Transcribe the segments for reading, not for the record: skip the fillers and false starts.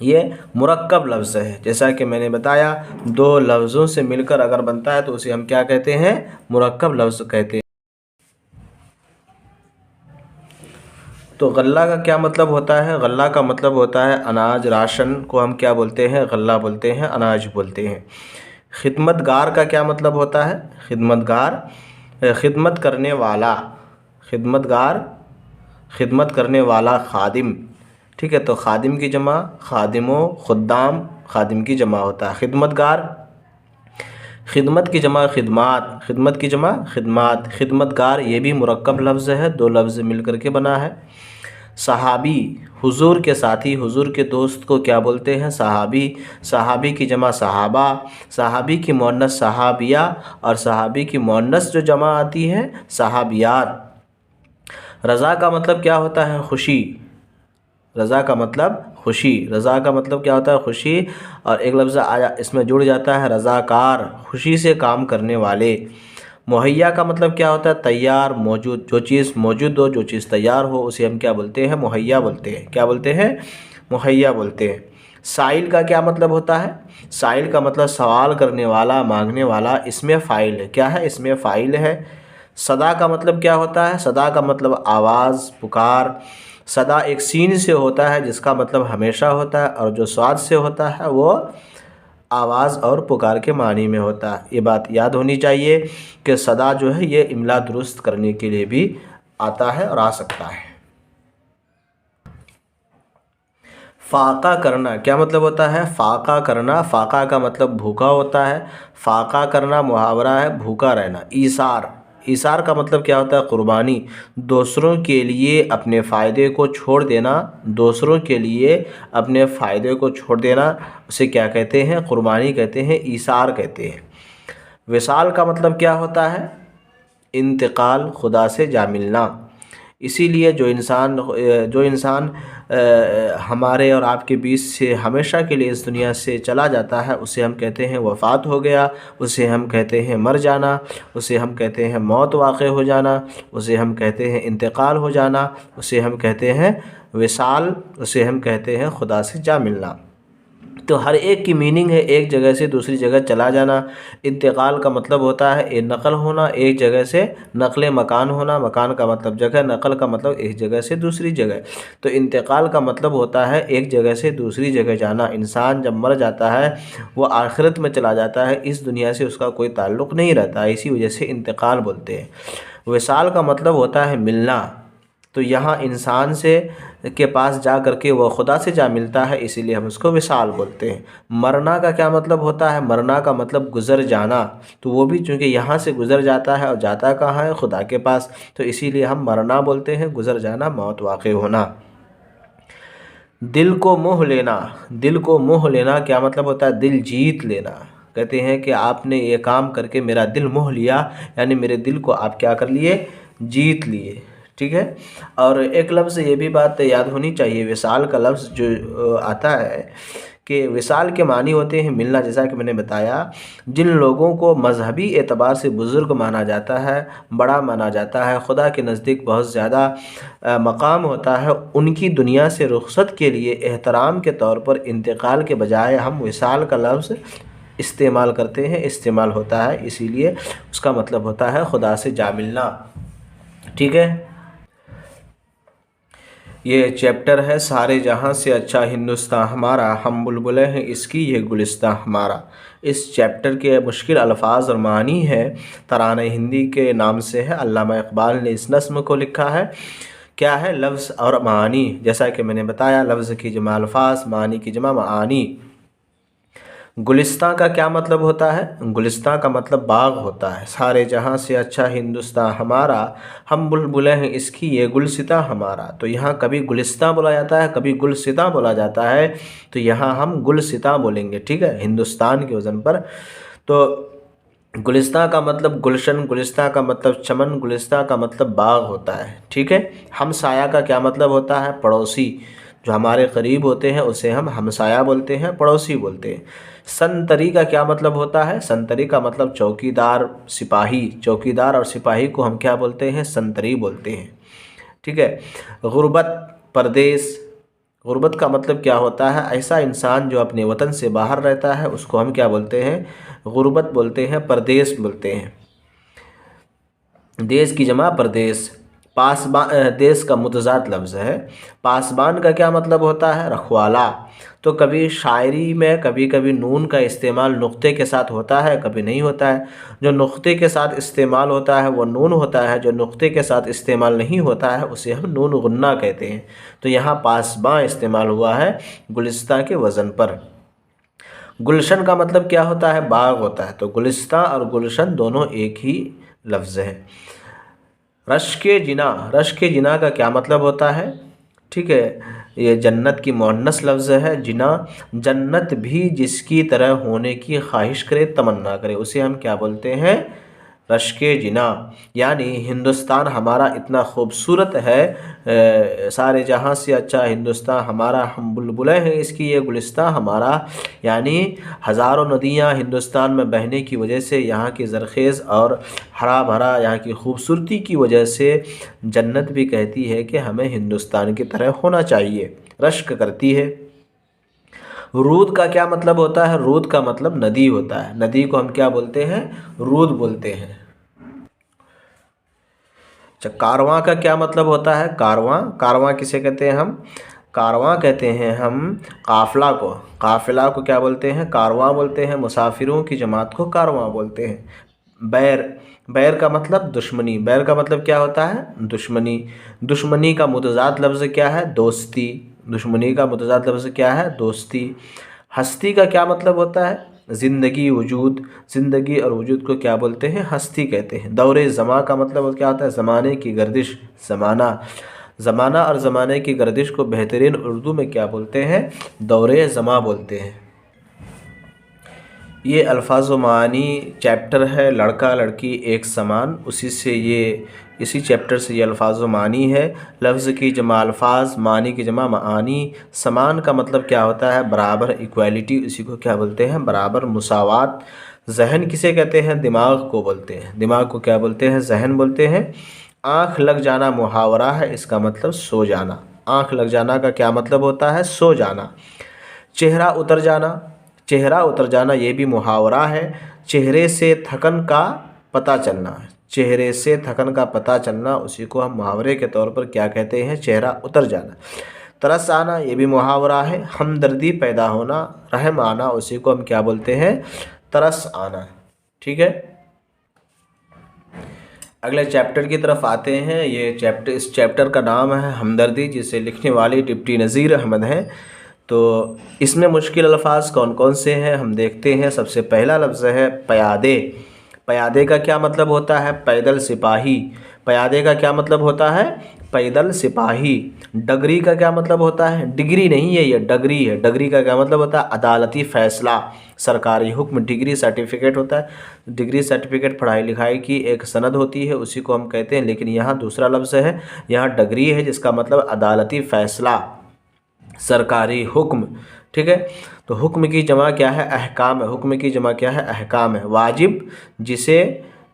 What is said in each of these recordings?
یہ مرکب لفظ ہے، جیسا کہ میں نے بتایا دو لفظوں سے مل کر اگر بنتا ہے تو اسے ہم کیا کہتے ہیں؟ مرکب لفظ کہتے ہیں۔ تو غلہ کا کیا مطلب ہوتا ہے؟ غلہ کا مطلب ہوتا ہے اناج، راشن کو ہم کیا بولتے ہیں؟ غلہ بولتے ہیں، اناج بولتے ہیں۔ خدمت گار کا کیا مطلب ہوتا ہے؟ خدمت گار خدمت کرنے والا، خدمت گار خدمت کرنے والا، خادم، ٹھیک ہے؟ تو خادم کی جمع خادموں، خدام خادم کی جمع ہوتا ہے۔ خدمت گار، خدمت کی جمع خدمات، خدمت کی جمع خدمات، خدمت گار یہ بھی مرکب لفظ ہے، دو لفظ مل کر کے بنا ہے۔ صحابی، حضور کے ساتھی، حضور کے دوست کو کیا بولتے ہیں؟ صحابی، صحابی کی جمع صحابہ، صحابی کی مؤنث صحابیہ، اور صحابی کی مؤنث جو جمع آتی ہے صحابیات۔ رضا کا مطلب کیا ہوتا ہے؟ خوشی، رضا کا مطلب خوشی، رضا کا مطلب کیا ہوتا ہے؟ خوشی، اور ایک لفظ آیا اس میں جڑ جاتا ہے رضاکار، خوشی سے کام کرنے والے۔ مہیا کا مطلب کیا ہوتا ہے؟ تیار، موجود، جو چیز موجود ہو، جو چیز تیار ہو اسے ہم کیا بولتے ہیں؟ مہیا بولتے ہیں۔ کیا بولتے ہیں؟ مہیا بولتے ہیں۔ سائل کا کیا مطلب ہوتا ہے؟ سائل کا مطلب سوال کرنے والا، مانگنے والا، اس میں فاعل ہے۔ کیا ہے؟ اس میں فاعل ہے۔ صدا کا مطلب کیا ہوتا ہے؟ صدا کا مطلب آواز، پکار۔ صدا ایک سین سے ہوتا ہے جس کا مطلب ہمیشہ ہوتا ہے، اور جو صاد سے ہوتا ہے وہ آواز اور پکار کے معنی میں ہوتا ہے۔ یہ بات یاد ہونی چاہیے کہ صدا جو ہے یہ املا درست کرنے کے لیے بھی آتا ہے اور آ سکتا ہے۔ فاقہ کرنا کیا مطلب ہوتا ہے؟ فاقہ کرنا، فاقہ کا مطلب بھوکا ہوتا ہے، فاقہ کرنا محاورہ ہے بھوکا رہنا۔ ایثار، ایثار کا مطلب کیا ہوتا ہے؟ قربانی، دوسروں کے لیے اپنے فائدے کو چھوڑ دینا، دوسروں کے لیے اپنے فائدے کو چھوڑ دینا، اسے کیا کہتے ہیں؟ قربانی کہتے ہیں، ایثار کہتے ہیں۔ وصال کا مطلب کیا ہوتا ہے؟ انتقال، خدا سے جا ملنا۔ اسی لیے جو انسان ہمارے اور آپ کے بیچ سے ہمیشہ کے لیے اس دنیا سے چلا جاتا ہے اسے ہم کہتے ہیں وفات ہو گیا، اسے ہم کہتے ہیں مر جانا، اسے ہم کہتے ہیں موت واقع ہو جانا، اسے ہم کہتے ہیں انتقال ہو جانا، اسے ہم کہتے ہیں وصال، اسے ہم کہتے ہیں خدا سے جا ملنا۔ تو ہر ایک کی میننگ ہے ایک جگہ سے دوسری جگہ چلا جانا۔ انتقال کا مطلب ہوتا ہے نقل ہونا، ایک جگہ سے نقل مکان ہونا، مکان کا مطلب جگہ، نقل کا مطلب ایک جگہ سے دوسری جگہ۔ تو انتقال کا مطلب ہوتا ہے ایک جگہ سے دوسری جگہ جانا۔ انسان جب مر جاتا ہے وہ آخرت میں چلا جاتا ہے، اس دنیا سے اس کا کوئی تعلق نہیں رہتا، اسی وجہ سے انتقال بولتے ہیں۔ وصال کا مطلب ہوتا ہے ملنا، تو یہاں انسان سے کے پاس جا کر کے وہ خدا سے جا ملتا ہے، اسی لیے ہم اس کو وصال بولتے ہیں۔ مرنا کا کیا مطلب ہوتا ہے؟ مرنا کا مطلب گزر جانا، تو وہ بھی چونکہ یہاں سے گزر جاتا ہے اور جاتا کہاں ہے؟ خدا کے پاس، تو اسی لیے ہم مرنا بولتے ہیں، گزر جانا، موت واقع ہونا۔ دل کو موہ لینا، دل کو موہ لینا کیا مطلب ہوتا ہے؟ دل جیت لینا۔ کہتے ہیں کہ آپ نے یہ کام کر کے میرا دل موہ لیا، یعنی میرے دل کو آپ کیا کر لیے؟ جیت لیے، ٹھیک ہے۔ اور ایک لفظ یہ بھی بات یاد ہونی چاہیے، وصال کا لفظ جو آتا ہے کہ وصال کے معنی ہوتے ہیں ملنا، جیسا کہ میں نے بتایا جن لوگوں کو مذہبی اعتبار سے بزرگ مانا جاتا ہے، بڑا مانا جاتا ہے، خدا کے نزدیک بہت زیادہ مقام ہوتا ہے، ان کی دنیا سے رخصت کے لیے احترام کے طور پر انتقال کے بجائے ہم وصال کا لفظ استعمال کرتے ہیں، استعمال ہوتا ہے، اسی لیے اس کا مطلب ہوتا ہے خدا سے جا ملنا، ٹھیک ہے۔ یہ چیپٹر ہے سارے جہاں سے اچھا ہندوستان ہمارا، ہم بلبلیں ہیں اس کی یہ گلستان ہمارا۔ اس چیپٹر کے مشکل الفاظ اور معنی ہے ترانہ ہندی کے نام سے ہے، علامہ اقبال نے اس نظم کو لکھا ہے۔ کیا ہے؟ لفظ اور معانی، جیسا کہ میں نے بتایا لفظ کی جمع الفاظ، معانی کی جمع معانی۔ گلستان کا کیا مطلب ہوتا ہے؟ گلستان کا مطلب باغ ہوتا ہے۔ سارے جہاں سے اچھا ہندوستان ہمارا، ہم بلبلیں ہیں اس کی یہ گلستان ہمارا۔ تو یہاں کبھی گلستان بولا جاتا ہے، کبھی گلستان بولا جاتا ہے، تو یہاں ہم گلستان بولیں گے، ٹھیک ہے، ہندوستان کے وزن پر۔ تو گلستان کا مطلب گلشن، گلستان کا مطلب چمن، گلستان کا مطلب باغ ہوتا ہے، ٹھیک ہے۔ ہمسایہ کا کیا مطلب ہوتا ہے؟ پڑوسی، جو ہمارے قریب ہوتے ہیں اسے ہم ہمسایہ بولتے ہیں، پڑوسی بولتے ہیں۔ سنتری کا کیا مطلب ہوتا ہے؟ سنتری کا مطلب چوکیدار، سپاہی، چوکیدار اور سپاہی کو ہم کیا بولتے ہیں؟ سنتری بولتے ہیں، ٹھیک ہے۔ غربت، پردیس، غربت کا مطلب کیا ہوتا ہے؟ ایسا انسان جو اپنے وطن سے باہر رہتا ہے اس کو ہم کیا بولتے ہیں؟ غربت بولتے ہیں، پردیس بولتے ہیں۔ دیس کی جمع پردیس۔ پاسبان دیس کا متضاد لفظ ہے۔ پاسبان کا کیا مطلب ہوتا ہے؟ رکھوالا۔ تو کبھی شاعری میں کبھی کبھی نون کا استعمال نقطے کے ساتھ ہوتا ہے، کبھی نہیں ہوتا ہے۔ جو نقطے کے ساتھ استعمال ہوتا ہے وہ نون ہوتا ہے، جو نقطے کے ساتھ استعمال نہیں ہوتا ہے اسے ہم نون غنہ کہتے ہیں۔ تو یہاں پاسباں استعمال ہوا ہے گلستہ کے وزن پر۔ گلشن کا مطلب کیا ہوتا ہے؟ باغ ہوتا ہے۔ تو گلستہ اور گلشن دونوں ایک ہی لفظ ہے۔ رشک جنا، رشک جنا کا کیا مطلب ہوتا ہے؟ ٹھیک ہے، یہ جنت کی مؤنث لفظ ہے۔ جنا، جنت بھی جس کی طرح ہونے کی خواہش کرے، تمنا کرے، اسے ہم کیا بولتے ہیں؟ رشک جنا۔ یعنی ہندوستان ہمارا اتنا خوبصورت ہے، سارے جہاں سے اچھا ہندوستان ہمارا، ہم بلبلیں ہیں اس کی، یہ گلستان ہمارا۔ یعنی ہزاروں ندیاں ہندوستان میں بہنے کی وجہ سے، یہاں کی زرخیز اور ہرا بھرا یہاں کی خوبصورتی کی وجہ سے جنت بھی کہتی ہے کہ ہمیں ہندوستان کی طرح ہونا چاہیے، رشک کرتی ہے۔ رود کا کیا مطلب ہوتا ہے؟ رود کا مطلب ندی ہوتا ہے۔ ندی کو ہم کیا بولتے ہیں؟ رود بولتے ہیں۔ اچھا، کارواں کا کیا مطلب ہوتا ہے؟ کارواں، کارواں کسے کہتے ہیں ہم؟ کارواں کہتے ہیں ہم قافلہ کو۔ قافلہ کو کیا بولتے ہیں؟ کارواں بولتے ہیں۔ مسافروں کی جماعت کو کارواں بولتے ہیں۔ بیر، بیر کا مطلب دشمنی۔ بیر کا مطلب کیا ہوتا ہے؟ دشمنی۔ دشمنی کا متضاد لفظ کیا ہے؟ دوستی۔ دشمنی کا متضاد لفظ کیا ہے؟ دوستی۔ ہستی کا کیا مطلب ہوتا ہے؟ زندگی، وجود۔ زندگی اور وجود کو کیا بولتے ہیں؟ ہستی کہتے ہیں۔ دور زماں کا مطلب کیا ہوتا ہے؟ زمانے کی گردش، زمانہ۔ زمانہ اور زمانے کی گردش کو بہترین اردو میں کیا بولتے ہیں؟ دور زماں بولتے ہیں۔ یہ الفاظ و معانی چیپٹر ہے، لڑکا لڑکی ایک سمان، اسی چیپٹر سے یہ الفاظ و معانی ہے۔ لفظ کی جمع الفاظ، معنی کی جمع معانی۔ سمان کا مطلب کیا ہوتا ہے؟ برابر، ایکویلٹی، اسی کو کیا بولتے ہیں؟ برابر، مساوات۔ ذہن کسے کہتے ہیں؟ دماغ کو بولتے ہیں۔ دماغ کو کیا بولتے ہیں؟ ذہن بولتے ہیں۔ آنکھ لگ جانا محاورہ ہے، اس کا مطلب سو جانا۔ آنکھ لگ جانا کا کیا مطلب ہوتا ہے؟ سو جانا۔ چہرہ اتر جانا، چہرہ اتر جانا یہ بھی محاورہ ہے۔ چہرے سے تھکن کا پتہ چلنا، چہرے سے تھکن کا پتہ چلنا، اسی کو ہم محاورے کے طور پر کیا کہتے ہیں؟ چہرہ اتر جانا۔ ترس آنا یہ بھی محاورہ ہے۔ ہمدردی پیدا ہونا، رحم آنا، اسی کو ہم کیا بولتے ہیں؟ ترس آنا۔ ٹھیک ہے، اگلے چیپٹر کی طرف آتے ہیں۔ اس چیپٹر کا نام ہے ہمدردی، جسے لکھنے والی ڈپٹی نذیر احمد ہیں۔ تو اس میں مشکل الفاظ کون کون سے ہیں ہم دیکھتے ہیں۔ سب سے پہلا لفظ ہے پیادے۔ پیادے کا کیا مطلب ہوتا ہے؟ پیدل سپاہی۔ پیادے کا کیا مطلب ہوتا ہے؟ پیدل سپاہی۔ ڈگری کا کیا مطلب ہوتا ہے؟ ڈگری نہیں ہے، یہ ڈگری ہے۔ ڈگری کا کیا مطلب ہوتا ہے؟ عدالتی فیصلہ، سرکاری حکم۔ ڈگری سرٹیفکیٹ ہوتا ہے۔ ڈگری سرٹیفکیٹ پڑھائی لکھائی کی ایک سند ہوتی ہے، اسی کو ہم کہتے ہیں، لیکن یہاں دوسرا لفظ ہے، یہاں ڈگری ہے، جس کا مطلب عدالتی فیصلہ، سرکاری حکم۔ ٹھیک ہے، تو حکم کی جمع کیا ہے؟ احکام ہے۔ حکم کی جمع کیا ہے؟ احکام ہے۔ واجب،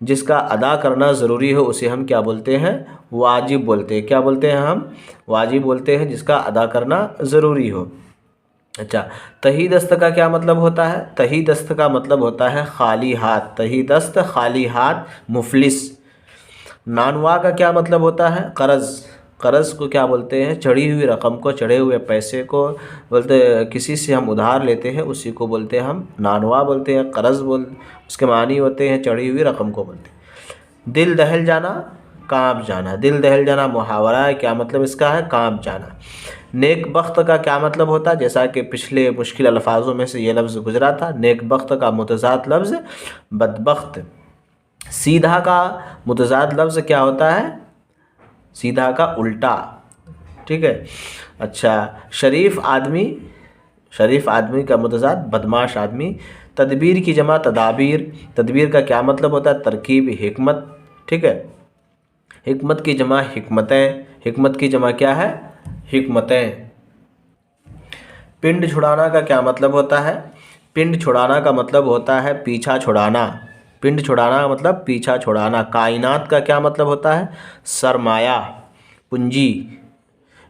جس کا ادا کرنا ضروری ہو اسے ہم کیا بولتے ہیں؟ واجب بولتے ہیں۔ کیا بولتے ہیں ہم؟ واجب بولتے ہیں، جس کا ادا کرنا ضروری ہو۔ اچھا، تہی دست کا کیا مطلب ہوتا ہے؟ تہی دست کا مطلب ہوتا ہے خالی ہاتھ۔ تہی دست، خالی ہاتھ، مفلس۔ نانوا کا کیا مطلب ہوتا ہے؟ قرض۔ قرض کو کیا بولتے ہیں؟ چڑھی ہوئی رقم کو، چڑھے ہوئے پیسے کو بولتے، کسی سے ہم ادھار لیتے ہیں اسی کو بولتے ہیں ہم نانوا بولتے ہیں، قرض اس کے معنی ہوتے ہیں چڑھی ہوئی رقم کو بولتے ہیں۔ دل دہل جانا، کانپ جانا۔ دل دہل جانا محاورہ ہے، کیا مطلب اس کا ہے؟ کانپ جانا۔ نیک بخت کا کیا مطلب ہوتا ہے؟ جیسا کہ پچھلے مشکل الفاظوں میں سے یہ لفظ گزرا تھا۔ نیک بخت کا متضاد لفظ بدبخت۔ سیدھا کا متضاد لفظ کیا ہوتا ہے؟ سیدھا کا الٹا۔ ٹھیک ہے، اچھا، شریف آدمی، شریف آدمی کا متضاد بدمعاش آدمی۔ تدبیر کی جمع تدابیر۔ تدبیر کا کیا مطلب ہوتا ہے؟ ترکیب، حکمت۔ ٹھیک ہے، حکمت کی جمع حکمتیں۔ حکمت کی جمع کیا ہے؟ حکمتیں۔ پنڈ چھڑانا کا کیا مطلب ہوتا ہے؟ پنڈ چھڑانا کا مطلب ہوتا ہے پیچھا چھڑانا۔ پنڈ چھڑانا کا مطلب پیچھا چھڑانا۔ کائنات کا کیا مطلب ہوتا ہے؟ سرمایہ، پونجی۔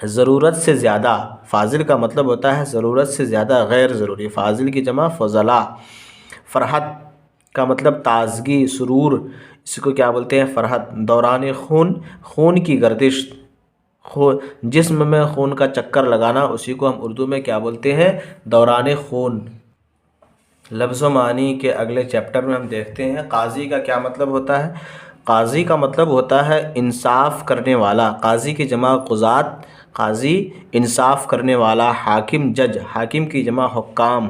ضرورت سے زیادہ، فاضل کا مطلب ہوتا ہے ضرورت سے زیادہ غیر ضروری، فاضل کی جمع فضلا۔ فرحت کا مطلب تازگی، سرور، اس کو کیا بولتے ہیں فرحت۔ دوران خون، خون کی گردش، جسم میں خون کا چکر لگانا، اسی کو ہم اردو میں کیا بولتے ہیں دوران خون۔ لفظ و معنی کے اگلے چیپٹر میں ہم دیکھتے ہیں قاضی کا کیا مطلب ہوتا ہے۔ قاضی کا مطلب ہوتا ہے انصاف کرنے والا، قاضی کی جمع قضات، قاضی انصاف کرنے والا۔ حاکم جج، حاکم کی جمع حکام۔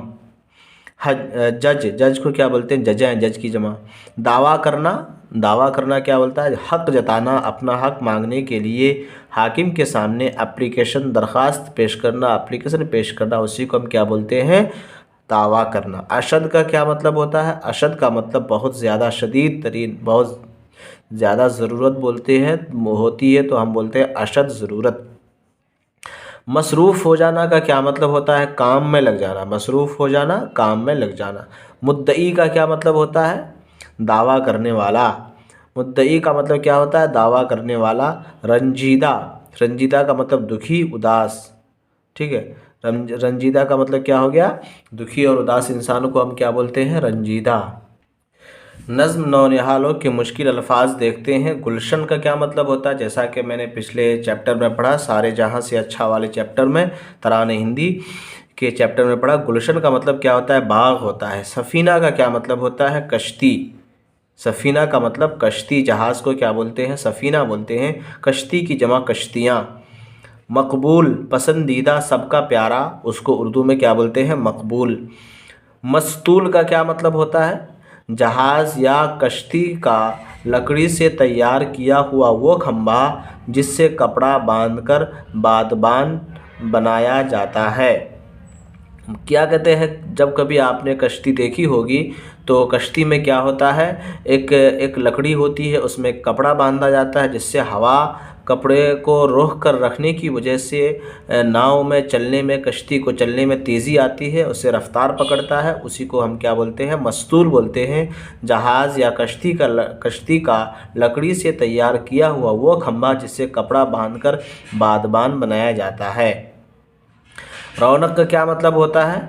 جج، جج کو کیا بولتے ہیں ججیں، جج کی جمع۔ دعویٰ کرنا، دعویٰ کرنا کیا بولتا ہے حق جتانا، اپنا حق مانگنے کے لیے حاکم کے سامنے اپلیکیشن، درخواست پیش کرنا، اپلیکیشن پیش کرنا، اسی کو ہم کیا بولتے ہیں دعویٰ کرنا۔ اشد کا کیا مطلب ہوتا ہے، اشد کا مطلب بہت زیادہ، شدید ترین، بہت زیادہ ضرورت بولتے ہیں ہوتی ہے تو ہم بولتے ہیں اشد ضرورت۔ مصروف ہو جانا کا کیا مطلب ہوتا ہے کام میں لگ جانا، مصروف ہو جانا کام میں لگ جانا۔ مدعی کا کیا مطلب ہوتا ہے دعویٰ کرنے والا، مدعی کا مطلب کیا ہوتا ہے دعویٰ کرنے والا۔ رنجیدہ، رنجیدہ کا مطلب دکھی، اداس، ٹھیک ہے۔ رنجیدہ کا مطلب کیا ہو گیا دکھی اور اداس انسان کو ہم کیا بولتے ہیں رنجیدہ۔ نظم نونہالوں کے مشکل الفاظ دیکھتے ہیں۔ گلشن کا کیا مطلب ہوتا ہے، جیسا کہ میں نے پچھلے چیپٹر میں پڑھا سارے جہاں سے اچھا والے چیپٹر میں، ترانہ ہندی کے چیپٹر میں پڑھا۔ گلشن کا مطلب کیا ہوتا ہے باغ ہوتا ہے۔ سفینہ کا کیا مطلب ہوتا ہے کشتی، سفینہ کا مطلب کشتی، جہاز کو کیا بولتے ہیں سفینہ بولتے ہیں۔ کشتی کی جمع کشتیاں۔ مقبول، پسندیدہ، سب کا پیارا، اس کو اردو میں کیا بولتے ہیں مقبول۔ مستول کا کیا مطلب ہوتا ہے جہاز یا کشتی کا لکڑی سے تیار کیا ہوا وہ کھمبا جس سے کپڑا باندھ کر بادبان بنایا جاتا ہے۔ کیا کہتے ہیں جب کبھی آپ نے کشتی دیکھی ہوگی تو کشتی میں کیا ہوتا ہے ایک لکڑی ہوتی ہے، اس میں کپڑا باندھا جاتا ہے جس سے ہوا کپڑے کو روک کر رکھنے کی وجہ سے ناؤ میں چلنے میں، کشتی کو چلنے میں تیزی آتی ہے، اس سے رفتار پکڑتا ہے، اسی کو ہم کیا بولتے ہیں مستول بولتے ہیں۔ جہاز یا کشتی کا لکڑی سے تیار کیا ہوا وہ کھمبا جس سے کپڑا باندھ کر بادبان بنایا جاتا ہے۔ رونق کا کیا مطلب ہوتا ہے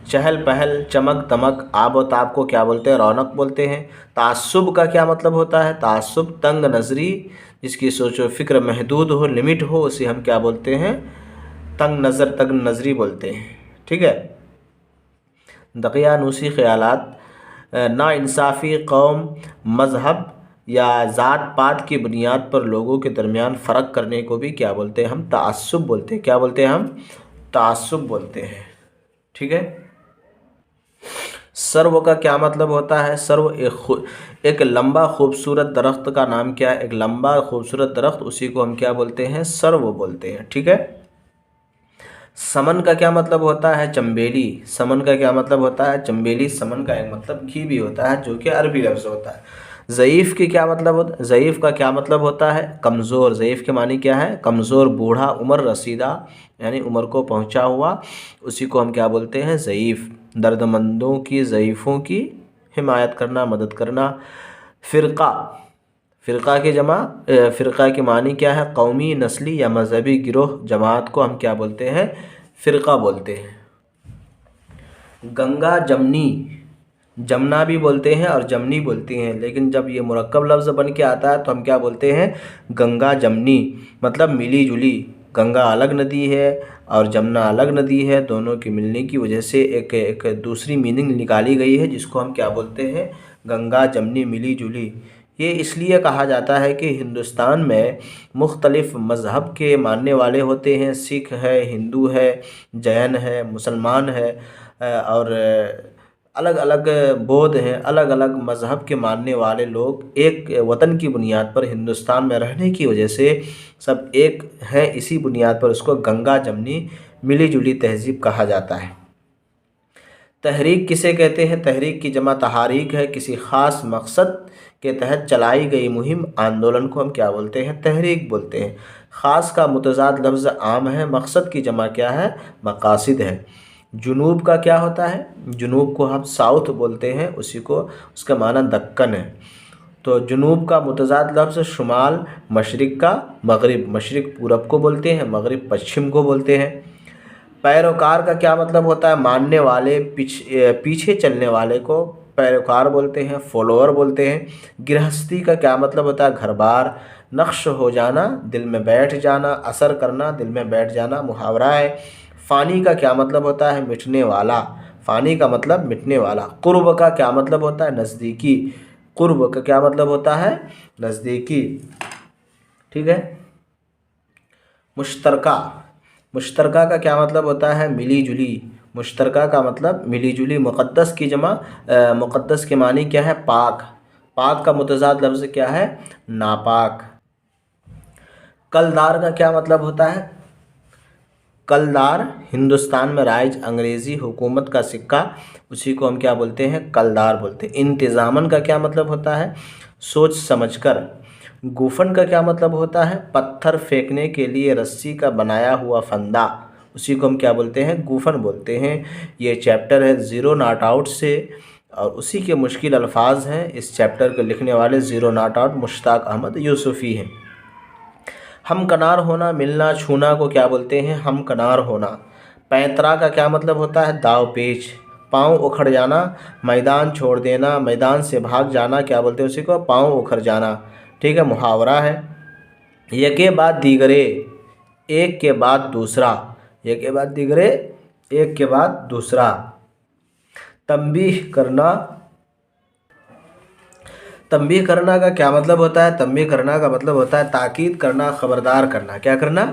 چہل پہل، چمک دمک۔ آب و تاب کو کیا بولتے ہیں رونق بولتے ہیں۔ تعصب کا کیا مطلب ہوتا ہے تعصب، تنگ نظری، جس کی سوچ و فکر محدود ہو، لمٹ ہو، اسے ہم کیا بولتے ہیں تنگ نظر، تنگ نظری بولتے ہیں، ٹھیک ہے۔ دقیانوسی خیالات، ناانصافی، قوم، مذہب یا ذات پات کی بنیاد پر لوگوں کے درمیان فرق کرنے کو بھی کیا بولتے ہیں ہم تعصب بولتے ہیں۔ کیا بولتے ہیں ہم تعصب بولتے ہیں، ٹھیک ہے۔ سرو کا کیا مطلب ہوتا ہے سرو، ایک لمبا خوبصورت درخت کا نام کیا ہے ایک لمبا خوبصورت درخت، اسی کو ہم کیا بولتے ہیں سرو بولتے ہیں، ٹھیک ہے۔ سمن کا کیا مطلب ہوتا ہے چنبیلی، سمن کا کیا مطلب ہوتا ہے چنبیلی، سمن کا ایک مطلب گھی بھی ہوتا ہے جو کہ عربی لفظ ہوتا ہے۔ ضعیف کی کیا مطلب ہوتا ہے ضعیف کا کیا مطلب ہوتا ہے کمزور، ضعیف کے معنی کیا ہے کمزور، بوڑھا، عمر رسیدہ یعنی عمر کو پہنچا ہوا، اسی کو ہم کیا بولتے ہیں ضعیف۔ درد مندوں کی، ضعیفوں کی حمایت کرنا، مدد کرنا۔ فرقہ، فرقہ کی جمع، فرقہ کے معنی کیا ہے قومی، نسلی یا مذہبی گروہ، جماعت کو ہم کیا بولتے ہیں فرقہ بولتے ہیں۔ گنگا جمنی، جمنا بھی بولتے ہیں اور جمنی بولتے ہیں، لیکن جب یہ مرکب لفظ بن کے آتا ہے تو ہم کیا بولتے ہیں گنگا جمنی، مطلب ملی جلی۔ گنگا الگ ندی ہے اور جمنا الگ ندی ہے، دونوں کے ملنے کی وجہ سے ایک دوسری میننگ نکالی گئی ہے جس کو ہم کیا بولتے ہیں گنگا جمنی، ملی جلی۔ یہ اس لیے کہا جاتا ہے کہ ہندوستان میں مختلف مذہب کے ماننے والے ہوتے ہیں، سکھ ہے، ہندو ہے، جین ہے، مسلمان ہے، اور الگ الگ بودھ ہیں، الگ الگ مذہب کے ماننے والے لوگ ایک وطن کی بنیاد پر ہندوستان میں رہنے کی وجہ سے سب ایک ہیں، اسی بنیاد پر اس کو گنگا جمنی ملی جلی تہذیب کہا جاتا ہے۔ تحریک کسے کہتے ہیں تحریک کی جمع تحاریک ہے، کسی خاص مقصد کے تحت چلائی گئی مہم، آندولن کو ہم کیا بولتے ہیں تحریک بولتے ہیں۔ خاص کا متضاد لفظ عام ہے، مقصد کی جمع کیا ہے مقاصد ہے۔ جنوب کا کیا ہوتا ہے جنوب کو ہم ساؤتھ بولتے ہیں، اسی کو اس کا معنی دکن ہے۔ تو جنوب کا متضاد لفظ شمال، مشرق کا مغرب، مشرق پورب کو بولتے ہیں، مغرب پچھم کو بولتے ہیں۔ پیروکار کا کیا مطلب ہوتا ہے؟ ماننے والے، پیچھے چلنے والے کو پیروکار بولتے ہیں، فالوور بولتے ہیں۔ گرہستی کا کیا مطلب ہوتا ہے؟ گھر بار۔ نقش ہو جانا، دل میں بیٹھ جانا، اثر کرنا، دل میں بیٹھ جانا، محاورہ ہے۔ فانی کا کیا مطلب ہوتا ہے؟ مٹنے والا، فانی کا مطلب مٹنے والا۔ قرب کا کیا مطلب ہوتا ہے؟ نزدیکی، قرب کا کیا مطلب ہوتا ہے؟ نزدیکی، ٹھیک ہے۔ مشترکہ، مشترکہ کا کیا مطلب ہوتا ہے؟ ملی جلی، مشترکہ کا مطلب ملی جلی۔ مقدس کی جمع، مقدس کے معنی کیا ہے؟ پاک، پاک کا متضاد لفظ کیا ہے؟ ناپاک۔ کلدار کا کیا مطلب ہوتا ہے؟ کلدار ہندوستان میں رائج انگریزی حکومت کا سکہ، اسی کو ہم کیا بولتے ہیں؟ کلدار بولتے ہیں۔ انتظاماً کا کیا مطلب ہوتا ہے؟ سوچ سمجھ کر۔ گوفن کا کیا مطلب ہوتا ہے؟ پتھر پھینکنے کے لیے رسی کا بنایا ہوا فندہ، اسی کو ہم کیا بولتے ہیں؟ گوفن بولتے ہیں۔ یہ چیپٹر ہے زیرو ناٹ آؤٹ سے، اور اسی کے مشکل الفاظ ہیں۔ اس چیپٹر کے لکھنے والے زیرو ناٹ آؤٹ مشتاق احمد یوسفی ہیں۔ ہم کنار ہونا، ملنا چھونا کو کیا بولتے ہیں؟ ہم کنار ہونا۔ پینترا کا کیا مطلب ہوتا ہے؟ داؤ پیچ۔ پاؤں اکھڑ جانا، میدان چھوڑ دینا، میدان سے بھاگ جانا، کیا بولتے ہیں اسی کو؟ پاؤں اکھڑ جانا، ٹھیک ہے، محاورہ ہے۔ یکے بعد دیگرے، ایک کے بعد دوسرا، یکے بعد دیگرے، ایک کے بعد دوسرا۔ تنبیہ کرنا، تنبیہ کرنا کا کیا مطلب ہوتا ہے؟ تنبیہ کرنا کا مطلب ہوتا ہے تاکید کرنا، خبردار کرنا۔ کیا کرنا؟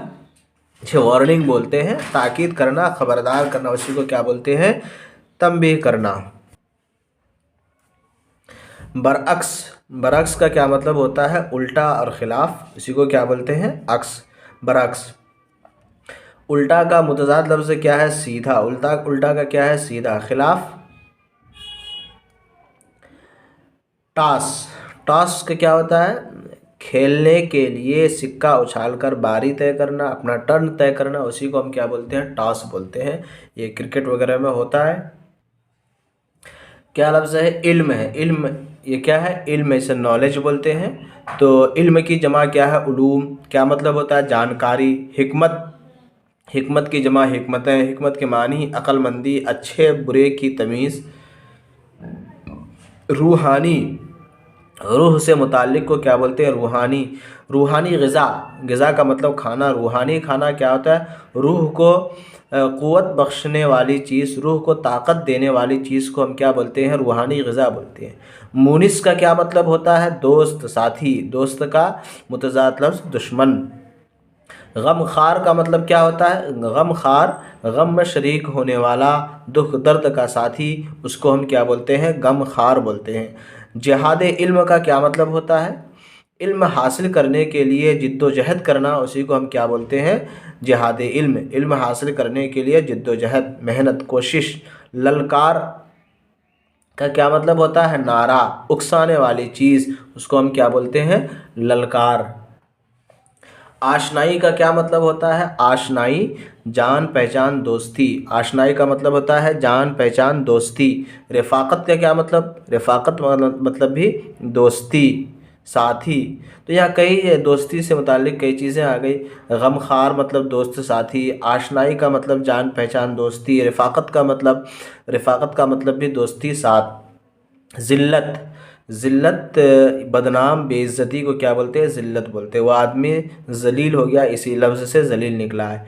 وارننگ بولتے ہیں۔ تاکید کرنا، خبردار کرنا، اسی کو کیا بولتے ہیں؟ تنبیہ کرنا۔ برعکس، برعکس کا کیا مطلب ہوتا ہے؟ الٹا اور خلاف، اسی کو کیا بولتے ہیں؟ عکس، برعکس۔ الٹا کا متضاد لفظ کیا ہے؟ سیدھا، الٹا، الٹا کا کیا ہے؟ سیدھا۔ خلاف، ٹاس، ٹاس کا کیا ہوتا ہے؟ کھیلنے کے لیے سکہ اچھال کر باری طے کرنا، اپنا ٹرن طے کرنا، اسی کو ہم کیا بولتے ہیں؟ ٹاس بولتے ہیں۔ یہ کرکٹ وغیرہ میں ہوتا ہے۔ کیا لفظ ہے؟ علم ہے، علم، یہ کیا ہے؟ علم، اسے نالج بولتے ہیں۔ تو علم کی جمع کیا ہے؟ علوم۔ کیا مطلب ہوتا ہے؟ جانکاری۔ حکمت، حکمت کی جمع حکمتیں، حکمت کے معنی عقل مندی، اچھے برے کی تمیز۔ روحانی، روح سے متعلق کو کیا بولتے ہیں؟ روحانی۔ روحانی غذا، غذا کا مطلب کھانا، روحانی کھانا کیا ہوتا ہے؟ روح کو قوت بخشنے والی چیز، روح کو طاقت دینے والی چیز کو ہم کیا بولتے ہیں؟ روحانی غذا بولتے ہیں۔ مونس کا کیا مطلب ہوتا ہے؟ دوست، ساتھی۔ دوست کا متضاد لفظ دشمن۔ غم خوار کا مطلب کیا ہوتا ہے؟ غم خوار، غم میں شریک ہونے والا، دکھ درد کا ساتھی، اس کو ہم کیا بولتے ہیں؟ غم خوار بولتے ہیں۔ جہاد علم کا کیا مطلب ہوتا ہے؟ علم حاصل کرنے کے لیے جد و جہد کرنا، اسی کو ہم کیا بولتے ہیں؟ جہاد علم۔ علم حاصل کرنے کے لیے جد و جہد، محنت، کوشش۔ للکار کا کیا مطلب ہوتا ہے؟ نعرہ، اکسانے والی چیز، اس کو ہم کیا بولتے ہیں؟ للکار۔ آشنائی کا کیا مطلب ہوتا ہے؟ آشنائی، جان پہچان دوستی۔ آشنائی کا مطلب ہوتا ہے جان پہچان دوستی۔ رفاقت کا کیا مطلب؟ رفاقت مطلب بھی دوستی، ساتھی۔ تو یہاں کئی دوستی سے متعلق کئی چیزیں آ گئی۔ غم خوار مطلب دوست ساتھی، آشنائی کا مطلب جان پہچان دوستی، رفاقت کا مطلب بھی دوستی ساتھ۔ ذلت، ذلت بدنام، بے عزتی کو کیا بولتے ہیں؟ ذلت بولتے ہیں۔ وہ آدمی ذلیل ہو گیا، اسی لفظ سے ذلیل نکلا ہے۔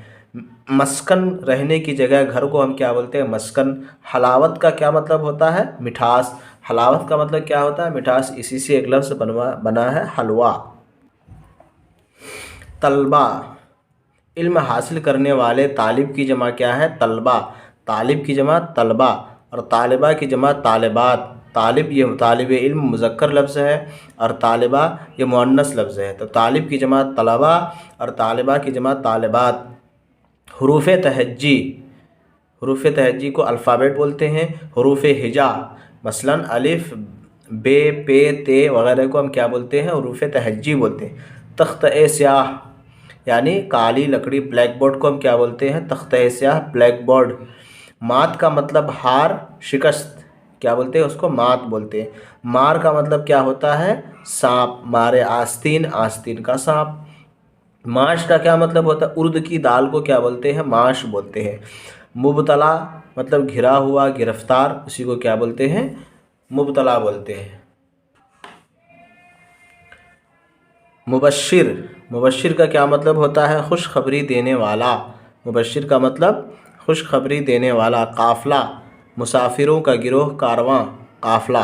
مسکن، رہنے کی جگہ، گھر کو ہم کیا بولتے ہیں؟ مسکن۔ حلاوت کا کیا مطلب ہوتا ہے؟ مٹھاس۔ حلاوت کا مطلب کیا ہوتا ہے؟ مٹھاس، اسی سے ایک لفظ بنا ہے حلوہ۔ طلبہ، علم حاصل کرنے والے، طالب کی جمع کیا ہے؟ طلبہ۔ طالب کی جمع طلبہ، اور طالبہ کی جمع طالبات۔ طالب یہ طالب علم مذکر لفظ ہے، اور طالبہ یہ مؤنث لفظ ہے۔ تو طالب کی جمع طلبہ اور طالبہ کی جمع طالبات۔ حروف تہجی، حروف تہجی کو الفابیٹ بولتے ہیں۔ حروف ہجا، مثلا الف، بے، پے، تے وغیرہ کو ہم کیا بولتے ہیں؟ حروف تہجی بولتے ہیں۔ تختہ سیاہ، یعنی کالی لکڑی، بلیک بورڈ کو ہم کیا بولتے ہیں؟ تختہ سیاہ، بلیک بورڈ۔ مات کا مطلب ہار، شکست۔ کیا بولتے ہیں اس کو؟ مات بولتے ہیں۔ مار کا مطلب کیا ہوتا ہے؟ سانپ، مارے آستین، آستین کا سانپ۔ ماش کا کیا مطلب ہوتا ہے؟ ارد کی دال کو کیا بولتے ہیں؟ ماش بولتے ہیں۔ مبتلا مطلب گھرا ہوا، گرفتار، اسی کو کیا بولتے ہیں؟ مبتلا بولتے ہیں۔ مبشر، مبشر کا کیا مطلب ہوتا ہے؟ خوشخبری دینے والا۔ مبشر کا مطلب خوشخبری دینے والا۔ قافلہ، مسافروں کا گروہ، کارواں، قافلہ۔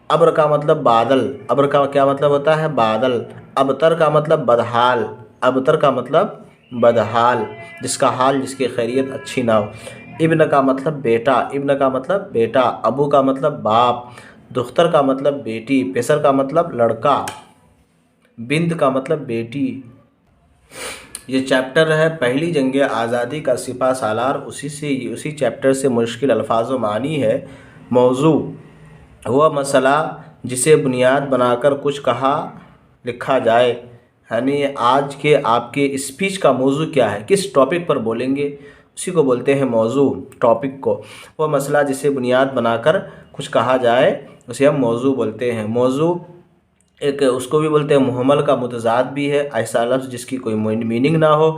ابر کا مطلب بادل، ابر کا کیا مطلب ہوتا ہے؟ بادل۔ ابتر کا مطلب بدحال، ابتر کا مطلب بدحال، جس کا حال، جس کی خیریت اچھی نہ ہو۔ ابن کا مطلب بیٹا، ابن کا مطلب بیٹا۔ ابو کا مطلب باپ۔ دختر کا مطلب بیٹی۔ پسر کا مطلب لڑکا۔ بنت کا مطلب بیٹی۔ یہ چیپٹر ہے پہلی جنگ آزادی کا سپہ سالار، اسی چیپٹر سے مشکل الفاظ و معنی ہے۔ موضوع، وہ مسئلہ جسے بنیاد بنا کر کچھ کہا لکھا جائے، یعنی آج کے آپ کے اسپیچ کا موضوع کیا ہے، کس ٹاپک پر بولیں گے، اسی کو بولتے ہیں موضوع، ٹاپک کو۔ وہ مسئلہ جسے بنیاد بنا کر کچھ کہا جائے اسے ہم موضوع بولتے ہیں۔ موضوع ایک اس کو بھی بولتے ہیں محمل کا متضاد بھی ہے، ایسا لفظ جس کی کوئی میننگ نہ ہو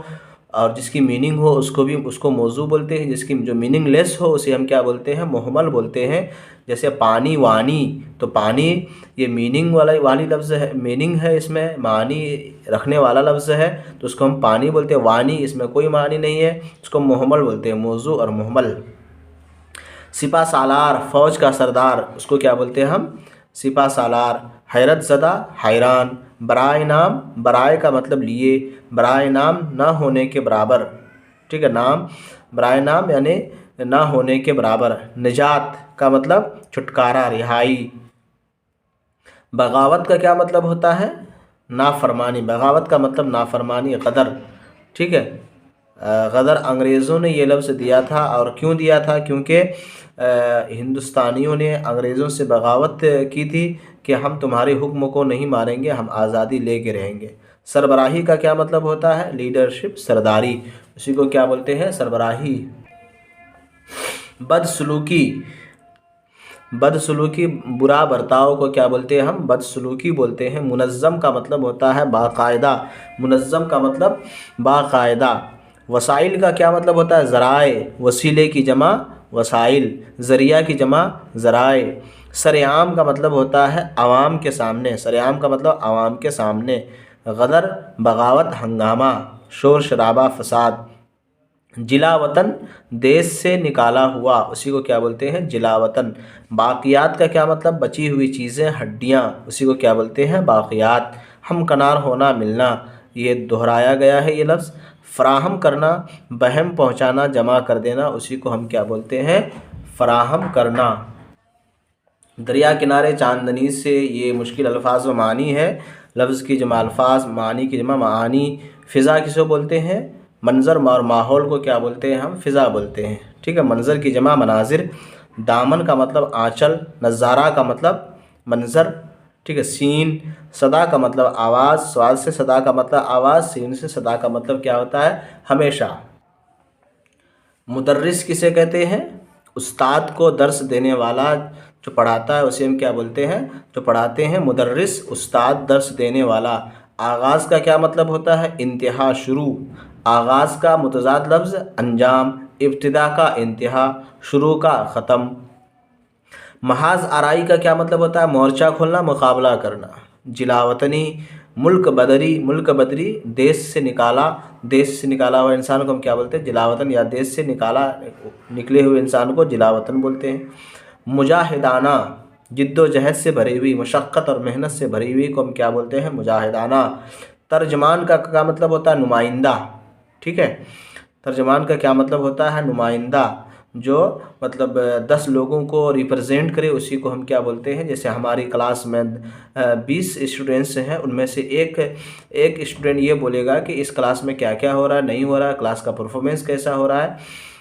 اور جس کی میننگ ہو اس کو موضوع بولتے ہیں، جس کی جو میننگ لیس ہو اسے ہم کیا بولتے ہیں؟ محمل بولتے ہیں۔ جیسے پانی، وانی، تو پانی یہ میننگ والی لفظ ہے، میننگ ہے، اس میں معنی رکھنے والا لفظ ہے، تو اس کو ہم پانی بولتے ہیں۔ وانی اس میں کوئی معنی نہیں ہے، اس کو محمل بولتے ہیں، موضوع اور محمل۔ سپہ سالار، فوج کا سردار، اس کو کیا بولتے ہیں ہم؟ سپہ سالار۔ حیرت زدہ، حیران۔ برائے نام، برائے کا مطلب لیے، برائے نام نہ ہونے کے برابر، ٹھیک ہے، نام برائے نام یعنی نہ ہونے کے برابر۔ نجات کا مطلب چھٹکارا، رہائی۔ بغاوت کا کیا مطلب ہوتا ہے؟ نافرمانی، بغاوت کا مطلب نافرمانی۔ غدر، ٹھیک ہے، غدر انگریزوں نے یہ لفظ دیا تھا، اور کیوں دیا تھا؟ کیونکہ ہندوستانیوں نے انگریزوں سے بغاوت کی تھی کہ ہم تمہارے حکم کو نہیں مانیں گے، ہم آزادی لے کے رہیں گے۔ سربراہی کا کیا مطلب ہوتا ہے؟ لیڈرشپ، سرداری، اسی کو کیا بولتے ہیں؟ سربراہی۔ بدسلوکی، بدسلوکی برا برتاؤ کو کیا بولتے ہیں ہم؟ بدسلوکی بولتے ہیں۔ منظم کا مطلب ہوتا ہے باقاعدہ، منظم کا مطلب باقاعدہ۔ وسائل کا کیا مطلب ہوتا ہے؟ ذرائع، وسیلے کی جمع وسائل، ذریعہ کی جمع ذرائع۔ سرعام کا مطلب ہوتا ہے عوام کے سامنے، سرعام کا مطلب عوام کے سامنے۔ غدر، بغاوت، ہنگامہ، شور شرابہ، فساد۔ جلا وطن، دیش سے نکالا ہوا، اسی کو کیا بولتے ہیں؟ جلا وطن۔ باقیات کا کیا مطلب؟ بچی ہوئی چیزیں، ہڈیاں، اسی کو کیا بولتے ہیں؟ باقیات۔ ہمکنار ہونا، ملنا، یہ دہرایا گیا ہے یہ لفظ۔ فراہم کرنا، بہم پہنچانا، جمع کر دینا، اسی کو ہم کیا بولتے ہیں؟ فراہم کرنا۔ دریا کنارے چاندنی سے، یہ مشکل الفاظ و معنی ہے، لفظ کی جمع الفاظ، معنی کی جمع معانی۔ فضا کس کو بولتے ہیں؟ منظر اور ماحول کو کیا بولتے ہیں ہم؟ فضا بولتے ہیں، ٹھیک ہے، منظر کی جمع مناظر۔ دامن کا مطلب آنچل، نظارہ کا مطلب منظر، ٹھیک ہے۔ سین، صدا کا مطلب آواز، سواد سے صدا کا مطلب آواز، سین سے صدا کا مطلب کیا ہوتا ہے؟ ہمیشہ۔ مدرس کسے کہتے ہیں؟ استاد کو درس دینے والا، جو پڑھاتا ہے اسے ہم کیا بولتے ہیں؟ جو پڑھاتے ہیں، مدرس، استاد، درس دینے والا۔ آغاز کا کیا مطلب ہوتا ہے؟ انتہا، شروع۔ آغاز کا متضاد لفظ انجام، ابتدا کا انتہا، شروع کا ختم۔ محاذ آرائی کا کیا مطلب ہوتا ہے؟ مورچہ کھولنا، مقابلہ کرنا۔ جلا وطنی، ملک بدری، ملک بدری، دیش سے نکالا، دیش سے نکالا ہوا انسان کو ہم کیا بولتے ہیں؟ جلا وطن، یا دیش سے نکلے ہوئے انسان کو جلا وطن بولتے ہیں۔ مجاہدانہ، جد و جہد سے بھری ہوئی، مشقت اور محنت سے بھری ہوئی کو ہم کیا بولتے ہیں؟ مجاہدانہ۔ ترجمان کا کیا مطلب ہوتا ہے؟ نمائندہ، ٹھیک ہے، ترجمان کا کیا مطلب ہوتا ہے؟ نمائندہ، جو مطلب 10 لوگوں کو ریپرزینٹ کرے، اسی کو ہم کیا بولتے ہیں؟ جیسے ہماری کلاس میں 20 اسٹوڈنٹس ہیں، ان میں سے ایک اسٹوڈنٹ یہ بولے گا کہ اس کلاس میں کیا کیا ہو رہا ہے، نہیں ہو رہا ہے، کلاس کا پرفارمنس کیسا ہو رہا ہے،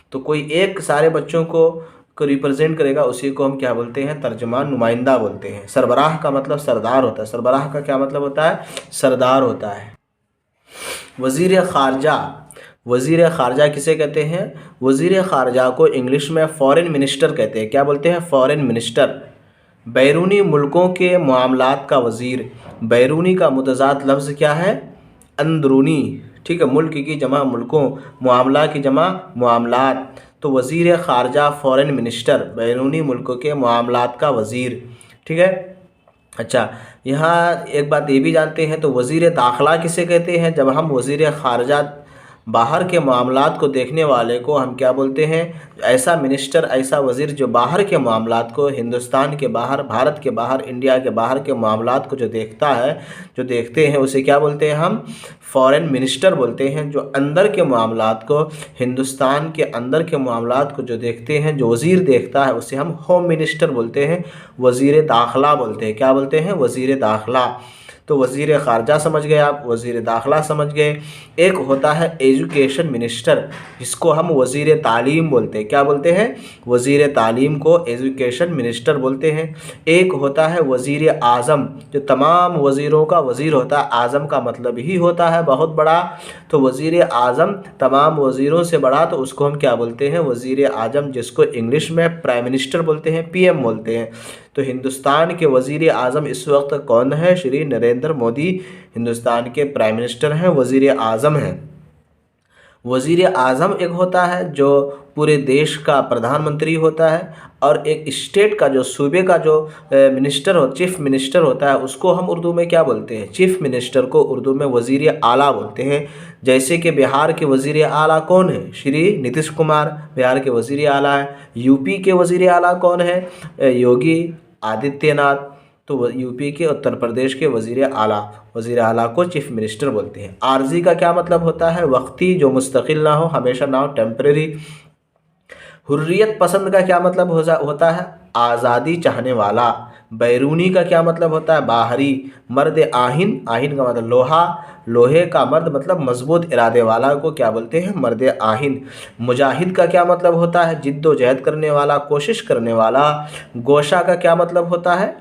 تو کوئی ایک سارے بچوں کو ریپرزینٹ کرے گا، اسی کو ہم کیا بولتے ہیں؟ ترجمان، نمائندہ بولتے ہیں۔ سربراہ کا مطلب سردار ہوتا ہے، سربراہ کا کیا مطلب ہوتا ہے؟ سردار ہوتا ہے۔ وزیر خارجہ، وزیر خارجہ کسے کہتے ہیں؟ وزیر خارجہ کو انگلش میں فارن منسٹر کہتے ہیں۔ کیا بولتے ہیں؟ Foreign minister. بیرونی ملکوں کے معاملات کا وزیر، بیرونی کا متضاد لفظ کیا ہے؟ اندرونی، ٹھیک ہے، ملک کی جمع ملکوں، معاملہ کی جمع معاملات، تو وزیر خارجہ فارن منسٹر، بیرونی ملکوں کے معاملات کا وزیر، ٹھیک ہے۔ اچھا، یہاں ایک بات یہ بھی جانتے ہیں، تو وزیر داخلہ کسے کہتے ہیں؟ جب ہم وزیر خارجہ باہر کے معاملات کو دیکھنے والے کو ہم کیا بولتے ہیں؟ ایسا منسٹر، ایسا وزیر جو باہر کے معاملات کو، ہندوستان کے باہر، بھارت کے باہر، انڈیا کے باہر کے معاملات کو جو دیکھتا ہے، جو دیکھتے ہیں، اسے کیا بولتے ہیں ہم؟ فارن منسٹر بولتے ہیں۔ جو اندر کے معاملات کو، ہندوستان کے اندر کے معاملات کو جو دیکھتے ہیں، جو وزیر دیکھتا ہے، اسے ہم ہوم منسٹر بولتے ہیں، وزیر داخلہ بولتے ہیں۔ کیا بولتے ہیں؟ وزیر داخلہ۔ تو وزیر خارجہ سمجھ گئے آپ، وزیر داخلہ سمجھ گئے۔ ایک ہوتا ہے ایجوکیشن منسٹر، جس کو ہم وزیر تعلیم بولتے ہیں۔ کیا بولتے ہیں؟ وزیر تعلیم کو ایجوکیشن منسٹر بولتے ہیں۔ ایک ہوتا ہے وزیر اعظم، جو تمام وزیروں کا وزیر ہوتا ہے، اعظم کا مطلب ہی ہوتا ہے بہت بڑا، تو وزیر اعظم تمام وزیروں سے بڑا، تو اس کو ہم کیا بولتے ہیں؟ وزیر اعظم، جس کو انگلش میں پرائم منسٹر بولتے ہیں، پی ایم بولتے ہیں۔ تو ہندوستان کے وزیر اعظم اس وقت کون ہے؟ شری نریندر مودی ہندوستان کے پرائم منسٹر ہیں، وزیر اعظم ہیں۔ وزیر اعظم ایک ہوتا ہے جو پورے دیش کا پردھان منتری ہوتا ہے، اور ایک اسٹیٹ کا جو صوبے کا جو منسٹر ہو، چیف منسٹر ہوتا ہے، اس کو ہم اردو میں کیا بولتے ہیں؟ چیف منسٹر کو اردو میں وزیر اعلیٰ بولتے ہیں۔ جیسے کہ بہار کے وزیر اعلیٰ کون ہیں؟ شری نتیش کمار بہار کے وزیر اعلیٰ ہیں۔ یو پی کے وزیر اعلیٰ کون ہیں؟ یوگی آدتیہ ناتھ۔ تو یو پی کے، اتر پردیش کے وزیر اعلیٰ کو چیف منسٹر بولتے ہیں۔ عارضی کا کیا مطلب ہوتا ہے؟ وقتی، جو مستقل نہ ہو، ہمیشہ نہ ہو، ٹیمپریری۔ حریت پسند کا کیا مطلب ہوتا ہے؟ آزادی چاہنے والا۔ بیرونی کا کیا مطلب ہوتا ہے؟ باہری۔ مرد آہن، آہن کا مطلب لوہا، لوہے کا مرد مطلب مضبوط ارادے والا کو کیا بولتے ہیں؟ مرد آہن۔ مجاہد کا کیا مطلب ہوتا ہے؟ جد و جہد کرنے والا، کوشش کرنے والا۔ گوشہ کا کیا مطلب ہوتا ہے؟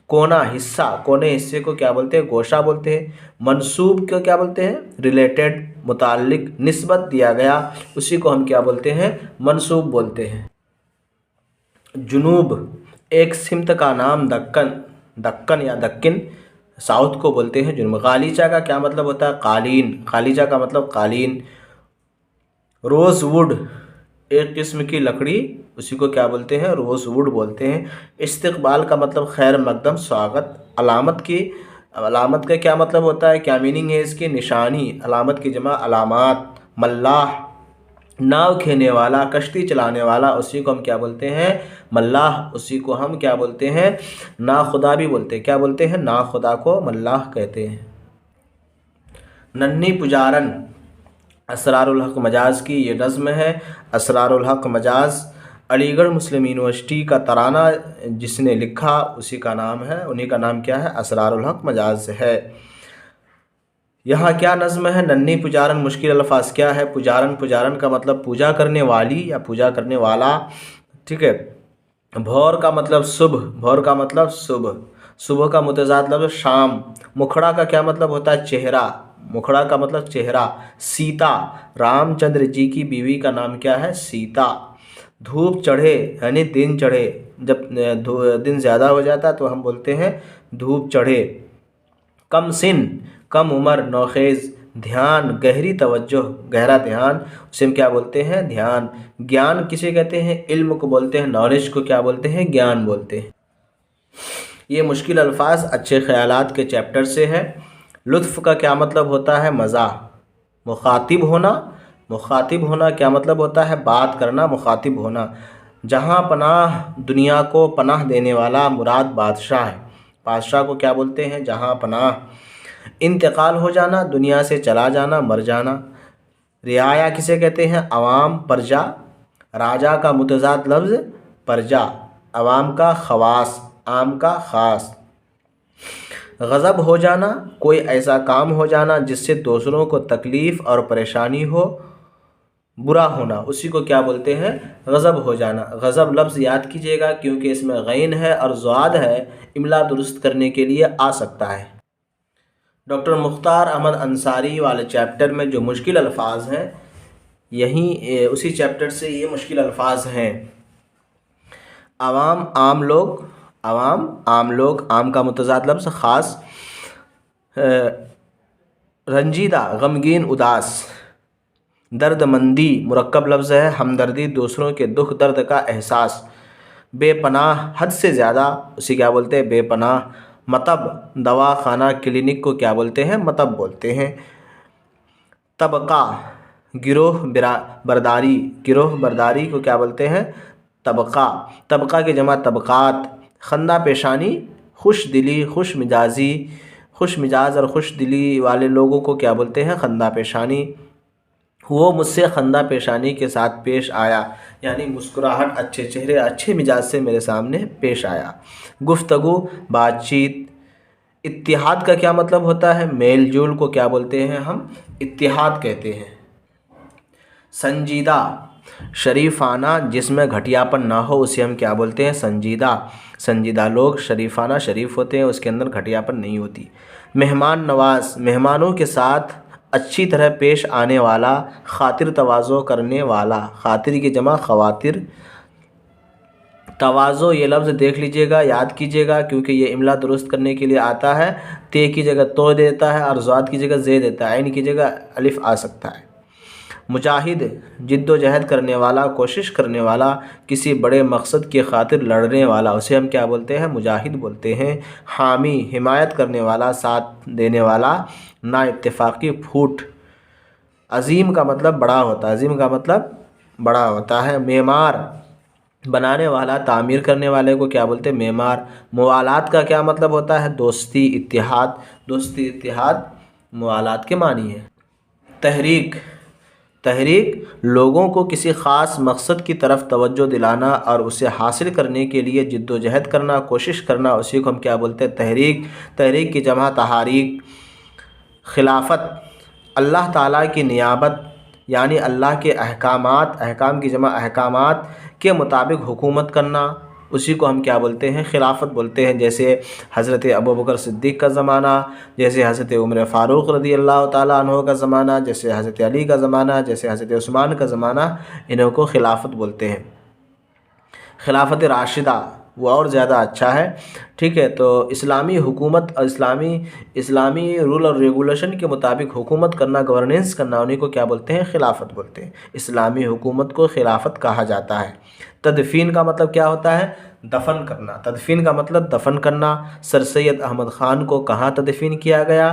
کونا، حصہ، کونے حصے کو کیا بولتے ہیں؟ گوشہ بولتے ہیں۔ منسوب کو کیا بولتے ہیں؟ ریلیٹڈ، متعلق، نسبت دیا گیا، اسی کو ہم کیا بولتے ہیں؟ منسوب بولتے ہیں۔ جنوب، ایک سمت کا نام، دکن، دکن یا دکن، ساؤتھ کو بولتے ہیں جنوب۔ غالیچہ کا کیا مطلب ہوتا ہے؟ قالین، غالیچہ کا مطلب قالین۔ روز ووڈ، ایک قسم کی لکڑی، اسی کو کیا بولتے ہیں؟ روز ووڈ بولتے ہیں۔ استقبال کا مطلب خیر مقدم، سواگت۔ علامت کا کیا مطلب ہوتا ہے؟ کیا میننگ ہے اس کی؟ نشانی، علامت کی جمع علامات۔ ملاح، ناؤ کھینے والا، کشتی چلانے والا، اسی کو ہم کیا بولتے ہیں؟ ملاح۔ اسی کو ہم کیا بولتے ہیں؟ ناخدا بھی بولتے ہیں۔ کیا بولتے ہیں؟ ناخدا کو ملاح کہتے ہیں۔ ننھی پجارن، اسرار الحق مجاز کی یہ نظم ہے۔ اسرار الحق مجاز علی گڑھ مسلم یونیورسٹی کا ترانہ جس نے لکھا، اسی کا نام ہے، انہی کا نام کیا ہے؟ اسرار الحق مجاز ہے۔ یہاں کیا نظم ہے؟ ننھی پجارن، مشکل الفاظ کیا ہے؟ پجارن، پجارن کا مطلب پوجا کرنے والی یا پوجا کرنے والا، ٹھیک ہے۔ بھور کا مطلب صبح، بھور کا مطلب صبح، صبح کا متضاد لفظ شام۔ مکھڑا کا کیا مطلب ہوتا ہے؟ چہرہ، مکھڑا کا مطلب چہرہ۔ سیتا، رام چندر جی کی بیوی کا نام کیا ہے؟ سیتا۔ دھوپ چڑھے یعنی دن چڑھے، جب دن زیادہ ہو جاتا ہے تو ہم بولتے ہیں دھوپ چڑھے۔ کم سن، کم عمر، نوخیز۔ دھیان، گہری توجہ، گہرا دھیان، اسے ہم کیا بولتے ہیں؟ دھیان۔ گیان کسے کہتے ہیں؟ علم کو بولتے ہیں، نالج کو کیا بولتے ہیں؟ گیان بولتے ہیں۔ یہ مشکل الفاظ اچھے خیالات کے چیپٹر سے ہے۔ لطف کا کیا مطلب ہوتا ہے؟ مزہ۔ مخاطب ہونا، مخاطب ہونا کیا مطلب ہوتا ہے؟ بات کرنا، مخاطب ہونا۔ جہاں پناہ، دنیا کو پناہ دینے والا، مراد بادشاہ ہے، بادشاہ کو کیا بولتے ہیں؟ جہاں پناہ۔ انتقال ہو جانا، دنیا سے چلا جانا، مر جانا۔ رعایا کسے کہتے ہیں؟ عوام، پرجا۔ راجا کا متضاد لفظ پرجا، عوام کا خواص، عام کا خاص۔ غضب ہو جانا، کوئی ایسا کام ہو جانا جس سے دوسروں کو تکلیف اور پریشانی ہو، برا ہونا، اسی کو کیا بولتے ہیں؟ غضب ہو جانا۔ غضب لفظ یاد کیجیے گا کیونکہ اس میں غین ہے اور ضاد ہے، املا درست کرنے کے لیے آ سکتا ہے۔ ڈاکٹر مختار احمد انصاری والے چیپٹر میں جو مشکل الفاظ ہیں، یہیں اسی چیپٹر سے یہ مشکل الفاظ ہیں۔ عوام، عام لوگ، عوام، عام لوگ، عام کا متضاد لفظ خاص، رنجیدہ، غمگین، اداس، درد مندی مرکب لفظ ہے، ہمدردی، دوسروں کے دکھ درد کا احساس، بے پناہ، حد سے زیادہ، اسے کیا بولتے ہیں؟ بے پناہ، مطب، دوا خانہ، کلینک کو کیا بولتے ہیں؟ مطب بولتے ہیں۔ طبقہ، گروہ برداری، گروہ برداری کو کیا بولتے ہیں؟ طبقہ، طبقہ کی جمع طبقات۔ خندہ پیشانی، خوش دلی، خوش مزاجی، خوش مزاج اور خوش دلی والے لوگوں کو کیا بولتے ہیں؟ خندہ پیشانی۔ وہ مجھ سے خندہ پیشانی کے ساتھ پیش آیا، یعنی مسکراہٹ، اچھے چہرے، اچھے مزاج سے میرے سامنے پیش آیا۔ گفتگو، بات چیت۔ اتحاد کا کیا مطلب ہوتا ہے؟ میل جول کو کیا بولتے ہیں ہم؟ اتحاد کہتے ہیں۔ سنجیدہ، شریفانہ، جس میں گھٹیاپن نہ ہو اسے ہم کیا بولتے ہیں؟ سنجیدہ۔ سنجیدہ لوگ شریفانہ، شریف ہوتے ہیں، اس کے اندر گھٹیاپن نہیں ہوتی۔ مہمان نواز، مہمانوں کے ساتھ اچھی طرح پیش آنے والا، خاطر تواضع کرنے والا، خاطر کی جمع خواطر۔ تواضع یہ لفظ دیکھ لیجئے گا، یاد کیجئے گا، کیونکہ یہ املا درست کرنے کے لیے آتا ہے۔ تے کی جگہ تو دیتا ہے اور ضاد کی جگہ زے دیتا ہے، عین کی جگہ الف آ سکتا ہے۔ مجاہد، جد و جہد کرنے والا، کوشش کرنے والا، کسی بڑے مقصد کی خاطر لڑنے والا، اسے ہم کیا بولتے ہیں؟ مجاہد بولتے ہیں۔ حامی، حمایت کرنے والا، ساتھ دینے والا، نا اتفاقی، پھوٹ۔ عظیم کا مطلب بڑا ہوتا ہے، عظیم کا مطلب بڑا ہوتا ہے۔ معمار، بنانے والا، تعمیر کرنے والے کو کیا بولتے ہیں؟ معمار۔ موالات کا کیا مطلب ہوتا ہے؟ دوستی، اتحاد، دوستی، اتحاد موالات کے معنی ہے۔ تحریک، تحریک لوگوں کو کسی خاص مقصد کی طرف توجہ دلانا اور اسے حاصل کرنے کے لیے جد و جہد کرنا، کوشش کرنا، اسی کو ہم کیا بولتے ہیں؟ تحریک۔ تحریک کی جمع تحاریک۔ خلافت، اللہ تعالیٰ کی نیابت، یعنی اللہ کے احکامات، احکام کی جمع احکامات کے مطابق حکومت کرنا، اسی کو ہم کیا بولتے ہیں؟ خلافت بولتے ہیں۔ جیسے حضرت ابوبکر صدیق کا زمانہ، جیسے حضرت عمر فاروق رضی اللہ تعالیٰ عنہ کا زمانہ، جیسے حضرت علی کا زمانہ، جیسے حضرت عثمان کا زمانہ، انہوں کو خلافت بولتے ہیں۔ خلافت راشدہ وہ اور زیادہ اچھا ہے، ٹھیک ہے۔ تو اسلامی حکومت اور اسلامی رول اور ریگولیشن کے مطابق حکومت کرنا، گورننس کرنا، انہیں کو کیا بولتے ہیں؟ خلافت بولتے ہیں۔ اسلامی حکومت کو خلافت کہا جاتا ہے۔ تدفین کا مطلب کیا ہوتا ہے؟ دفن کرنا۔ تدفین کا مطلب دفن کرنا۔ سر سید احمد خان کو کہاں تدفین کیا گیا؟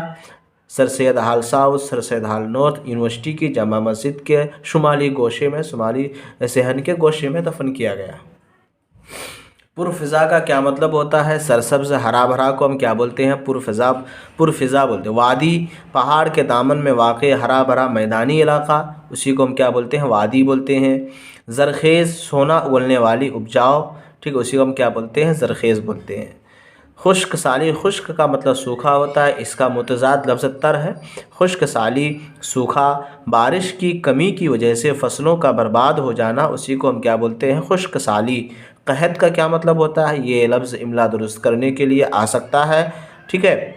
سر سید ہال ساؤتھ، سر سید ہال نارتھ یونیورسٹی کی جامع مسجد کے شمالی گوشے میں، شمالی صحن کے گوشے میں دفن کیا گیا۔ پرفضا کا کیا مطلب ہوتا ہے؟ سرسبز، ہرا بھرا کو ہم کیا بولتے ہیں؟ پرفضا، پرفضا بولتے ہیں۔ وادی، پہاڑ کے دامن میں واقع ہرا بھرا میدانی علاقہ، اسی کو ہم کیا بولتے ہیں؟ وادی بولتے ہیں۔ زرخیز، سونا اگلنے والی، اپجاؤ، ٹھیک ہے، اسی کو ہم کیا بولتے ہیں؟ زرخیز بولتے ہیں۔ خشک سالی، خشک کا مطلب سوکھا ہوتا ہے، اس کا متضاد لفظ تر ہے۔ خشک سالی، سوکھا، بارش کی کمی کی وجہ سے فصلوں کا برباد ہو جانا، اسی کو ہم کیا بولتے ہیں؟ خشک سالی۔ قحط کا کیا مطلب ہوتا ہے؟ یہ لفظ املا درست کرنے کے لیے آ سکتا ہے، ٹھیک ہے۔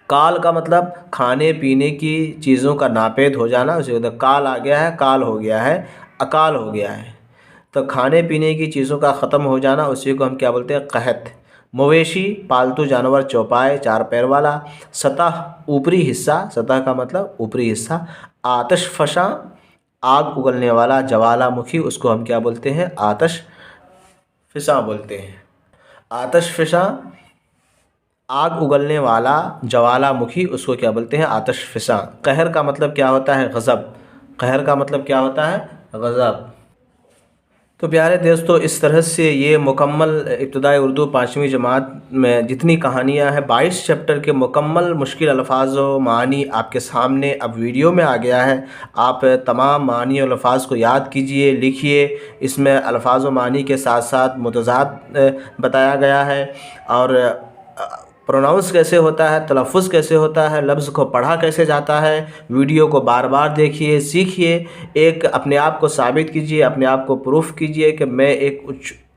کال کا مطلب کھانے پینے کی چیزوں کا ناپید ہو جانا، اسی کو کال آ گیا ہے، کال ہو گیا ہے، اکال ہو گیا ہے، تو کھانے پینے کی چیزوں کا ختم ہو جانا، اسی کو ہم کیا بولتے ہیں؟ قحط۔ مویشی، پالتو جانور، چوپائے، چار پیر والا۔ سطح، اوپری حصہ، سطح کا مطلب اوپری حصہ۔ آتش فشاں، آگ اگلنے والا، جوالا مکھی، اس کو ہم کیا بولتے ہیں؟ آتش فشاں بولتے ہیں۔ آتش فشاں، آگ اگلنے والا، جوالا مکھی، اس کو کیا بولتے ہیں؟ آتش فشاں۔ قہر کا مطلب کیا ہوتا ہے؟ غضب۔ قہر کا مطلب کیا ہوتا ہے؟ غضب۔ تو پیارے دوستو، اس طرح سے یہ مکمل ابتدائی اردو 5ویں جماعت میں جتنی کہانیاں ہیں، 22 چیپٹر کے مکمل مشکل الفاظ و معانی آپ کے سامنے اب ویڈیو میں آ گیا ہے۔ آپ تمام معانی و الفاظ کو یاد کیجئے، لکھیے، اس میں الفاظ و معانی کے ساتھ ساتھ متضاد بتایا گیا ہے، اور پروناؤنس کیسے ہوتا ہے، تلفظ کیسے ہوتا ہے، لفظ کو پڑھا کیسے جاتا ہے۔ ویڈیو کو بار بار دیکھیے، سیکھیے، ایک اپنے آپ کو ثابت کیجیے، اپنے آپ کو پروف کیجیے کہ میں ایک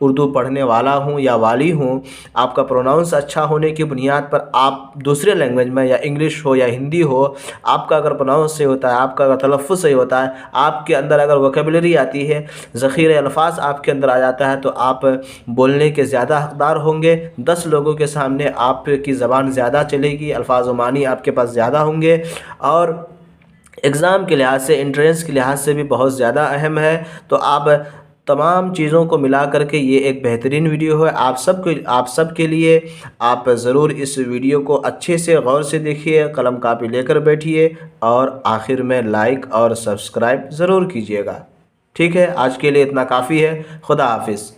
اردو پڑھنے والا ہوں یا والی ہوں، آپ کا پروناؤنس اچھا ہونے کی بنیاد پر آپ دوسرے لینگویج میں یا انگلش ہو یا ہندی ہو، آپ کا اگر پروناؤنس صحیح ہوتا ہے، آپ کا اگر تلفظ صحیح ہوتا ہے، آپ کے اندر اگر ووکیبلری آتی ہے، ذخیرہ الفاظ آپ کے اندر آ جاتا ہے، تو آپ بولنے کے زیادہ حقدار ہوں گے، 10 لوگوں کے سامنے آپ کی زبان زیادہ چلے گی، الفاظ و معانی آپ کے پاس زیادہ ہوں گے، اور ایگزام کے لحاظ سے، انٹرنس کے لحاظ سے بھی بہت زیادہ اہم ہے۔ تو آپ تمام چیزوں کو ملا کر کے یہ ایک بہترین ویڈیو ہے آپ سب کے لیے۔ آپ ضرور اس ویڈیو کو اچھے سے غور سے دیکھیے، قلم کاپی لے کر بیٹھیے، اور آخر میں لائک اور سبسکرائب ضرور کیجیے گا۔ ٹھیک ہے، آج کے لیے اتنا کافی ہے۔ خدا حافظ۔